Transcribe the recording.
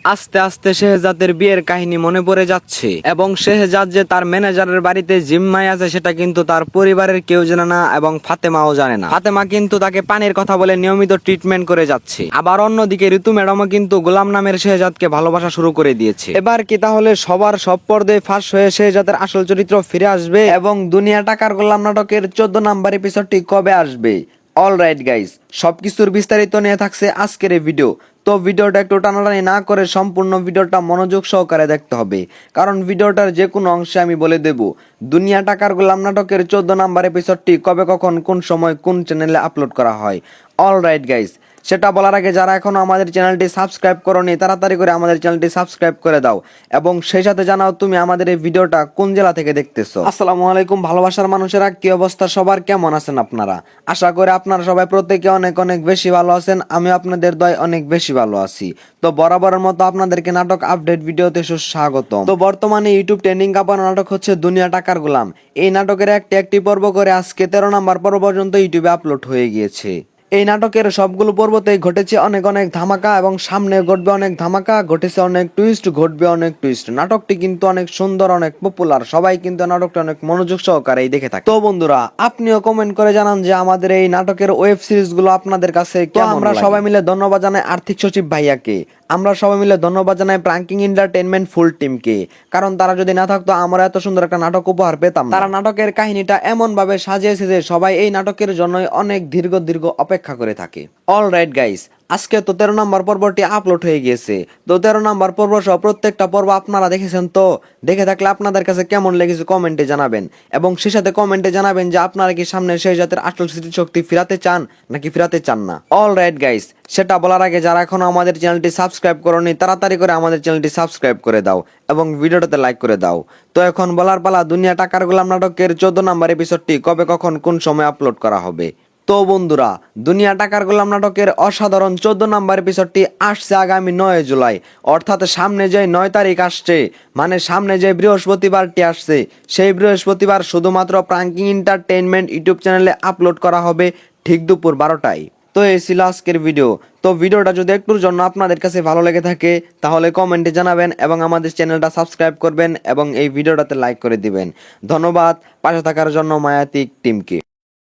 আস্তে আস্তে শেহজাদের বিয়ের কাহিনী মনে পড়ে যাচ্ছে এবং শেহজাদ যে তার ম্যানেজারের বাড়িতে জিম্মায় আছে সেটা কিন্তু তার পরিবারের কেউ জানে না এবং ফাতেমাও জানে না। ফাতেমা কিন্তু তাকে পানির কথা বলে নিয়মিত ট্রিটমেন্ট করে যাচ্ছে। আবার অন্যদিকে ঋতু ম্যাডামও কিন্তু গোলাম নামের শেহজাদকে ভালোবাসা শুরু করে দিয়েছে। এবার কি তাহলে সবার সব পর্দায় ফাঁস হয়ে শেহজাদের আসল চরিত্র ফিরে আসবে এবং দুনিয়া টাকার গোলাম নাটকের 14 নাম্বার এপিসোডটি কবে আসবে? অলরাইট গাইস, সবকিছুর বিস্তারিত নিয়ে থাকছে আজকের এই ভিডিও। তো ভিডিওটা একটু টানাটানি না করে সম্পূর্ণ ভিডিওটা মনোযোগ সহকারে দেখতে হবে, কারণ ভিডিওটার যে কোনো অংশে আমি বলে দেব দুনিয়া টাকার গোলাম নাটকের 14 নাম্বার এপিসোডটি কবে, কখন, কোন সময়, কোন চ্যানেলে আপলোড করা হয়। অলরাইট গাইস, সেটা বলার আগে যারা এখনো আমাদের চ্যানেলটি সাবস্ক্রাইব করোনি তাড়াতাড়ি করে আমাদের চ্যানেলটি সাবস্ক্রাইব করে দাও এবং সেই সাথে জানাও তুমি আমাদের এই ভিডিওটা কোন জেলা থেকে দেখতেছো। আসসালামু আলাইকুম ভালোবাসার মানুষেরা, কি অবস্থা সবার, কেমন আছেন আপনারা? আশা করি আপনারা সবাই প্রত্যেকে অনেক অনেক বেশি ভালো আছেন। আমি আপনাদের দয় অনেক বেশি ভালো আছি। তো বরাবরের মতো আপনাদেরকে নাটক আপডেট ভিডিওতে সুস্বাগতম। তো বর্তমানে ইউটিউব ট্রেন্ডিং কাঁপানো নাটক হচ্ছে দুনিয়া টাকার গোলাম। এই নাটকের একটি পর্ব করে আজকে 13 নাম্বার পর্ব পর্যন্ত ইউটিউবে আপলোড হয়ে গিয়েছে। এই নাটকের সবগুলো পর্বতেই ঘটেছে অনেক অনেক ধামাকা এবং সামনে ঘটবে অনেক ধামাকা, ঘটেছে অনেক টুইস্ট, ঘটবে অনেক টুইস্ট। নাটকটি কিন্তু অনেক সুন্দর, অনেক পপুলার, সবাই কিন্তু নাটকটা অনেক মনোযোগ সহকারে দেখে থাকে। তো বন্ধুরা, আপনিও কমেন্ট করে জানান যে আমাদের এই নাটকের ওয়েব সিরিজ গুলো আপনাদের কাছে কেমন। আমরা সবাই মিলে ধন্যবাদ জানাই আর্থিক সচিব ভাইয়াকে, আমরা সবাই মিলে ধন্যবাদ জানাই প্রাঙ্কিং এন্টারটেইনমেন্ট ফুল টিমকে, কারণ তারা যদি না থাকতো আমরা এত সুন্দর একটা নাটক উপহার পেতাম না। তারা নাটকের কাহিনীটা এমন ভাবে সাজিয়েছে যে সবাই এই নাটকের জন্য অনেক দীর্ঘ অপেক্ষা করে থাকে। অলরাইট গাইস, আজকে তো 13 নম্বর পর্বটি আপলোড হয়ে গিয়েছে। তো 13 নম্বর পর্ব সহ প্রত্যেকটা পর্ব আপনারা দেখেছেন, তো দেখে থাকলে আপনাদের কাছে কেমন লেগেছে কমেন্টে জানাবেন এবং সেই সাথে কমেন্টে জানাবেন যে আপনারা কি সামনে সেই জাতের আসল স্মৃতিশক্তি ফিরাতে চান নাকি ফিরাতে চান না। অলরাইট গাইস, সেটা বলার আগে যারা এখনো আমাদের চ্যানেলটি সাবস্ক্রাইব করোনি তাড়াতাড়ি করে আমাদের চ্যানেলটি সাবস্ক্রাইব করে দাও এবং ভিডিওটাতে লাইক করে দাও। তো এখন বলার পালা দুনিয়া টাকার গোলাম নাটকের 14 নম্বর এপিসোডটি কবে, কখন, কোন সময় আপলোড করা হবে। তো বন্ধুরা, দুনিয়া টাকার গোলাম নাটকের অসাধারণ 14 নাম্বার এপিসোডটি আসছে আগামী 9 জুলাই, অর্থাৎ সামনে যে 9 তারিখ আসছে, মানে সামনে যে বৃহস্পতিবারটি আসছে, সেই বৃহস্পতিবার শুধুমাত্র প্রাঙ্কিং এন্টারটেইনমেন্ট ইউটিউব চ্যানেলে আপলোড করা হবে ঠিক দুপুর 12টায়। তো এই ছিল আজকের ভিডিও। তো ভিডিওটা যদি একটুর জন্য আপনাদের কাছে ভালো লেগে থাকে তাহলে কমেন্টে জানাবেন এবং আমাদের চ্যানেলটা সাবস্ক্রাইব করবেন এবং এই ভিডিওটাতে লাইক করে দিবেন। ধন্যবাদ পাশে থাকার জন্য মায়াতিক টিমকে।